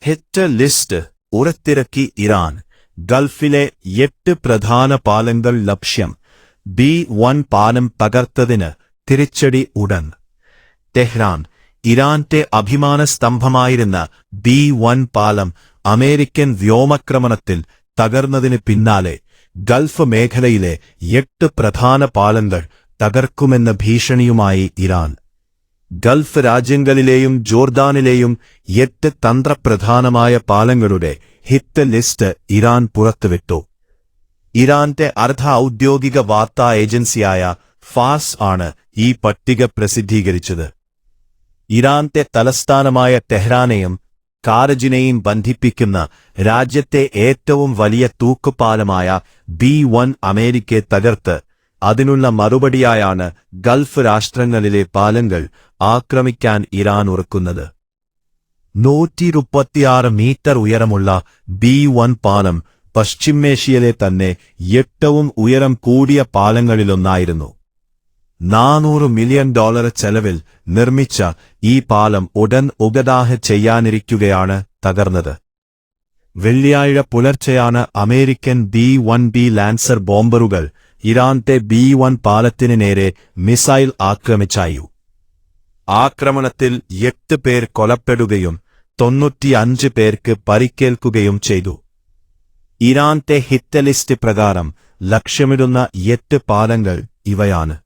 Hit list ഉറത്തിറക്കി Iran. ഗൾഫിലെ 8 പ്രധാന പാലങ്ങൾ ലക്ഷ്യം. B-1 പാലം തകർത്തതിന് തിരിച്ചടി ഉടൻ. ടെഹ്റാൻ. ഇറാന്റെ അഭിമാന സ്തംഭമായിരുന്ന B-1 പാലം അമേരിക്കൻ വ്യോമാക്രമണത്തിൽ തകർന്നതിന് പിന്നാലെ ഗൾഫ് മേഖലയിലെ 8 പ്രധാന പാലങ്ങൾ തകർക്കുമെന്ന ഭീഷണിയുമായി ഇറാൻ. ഗൾഫ് രാജ്യങ്ങളിലെയും ജോർദാനിലെയും 8 തന്ത്രപ്രധാനമായ പാലങ്ങളുടെ ഹിറ്റ് ലിസ്റ്റ് ഇറാൻ പുറത്തുവിട്ടു. ഇറാന്റെ അർദ്ധ ഔദ്യോഗിക വാർത്താ ഏജൻസിയായ ഫാർസ് ആണ് ഈ പട്ടിക പ്രസിദ്ധീകരിച്ചത്. ഇറാന്റെ തലസ്ഥാനമായ ടെഹ്റാനെയും കാരജിനെയും ബന്ധിപ്പിക്കുന്ന രാജ്യത്തെ ഏറ്റവും വലിയ തൂക്കുപാലമായ B-1 അമേരിക്കയെ തകർത്ത് അതിനുള്ള മറുപടിയായാണ് ഗൾഫ് രാഷ്ട്രങ്ങളിലെ പാലങ്ങൾ ആക്രമിക്കാൻ ഇറാൻ ഒരുക്കുന്നത്. 136 മീറ്റർ ഉയരമുള്ള B-1 പാലം പശ്ചിമേഷ്യയിലെ തന്നെ ഏറ്റവും ഉയരം കൂടിയ പാലങ്ങളിലൊന്നായിരുന്നു. $400 മില്യൺ ചെലവിൽ നിർമ്മിച്ച ഈ പാലം ഉടൻ ഉഗദാഹ ചെയ്യാനിരിക്കുകയാണ് തകർന്നത്. വെള്ളിയാഴ്ച പുലർച്ചെയാണ് അമേരിക്കൻ B-1B ലാൻസർ ബോംബറുകൾ ഇറാന്റെ B-1 പാലത്തിന് നേരെ മിസൈൽ ആക്രമിച്ചായു. ആക്രമണത്തിൽ 8 പേർ കൊലപ്പെടുകയും 95 പേർക്ക് പരിക്കേൽക്കുകയും ചെയ്തു. ഇറാന്റെ ഹിറ്റ് ലിസ്റ്റ് പ്രകാരം ലക്ഷ്യമിടുന്ന 8 പാലങ്ങൾ ഇവയാണ്.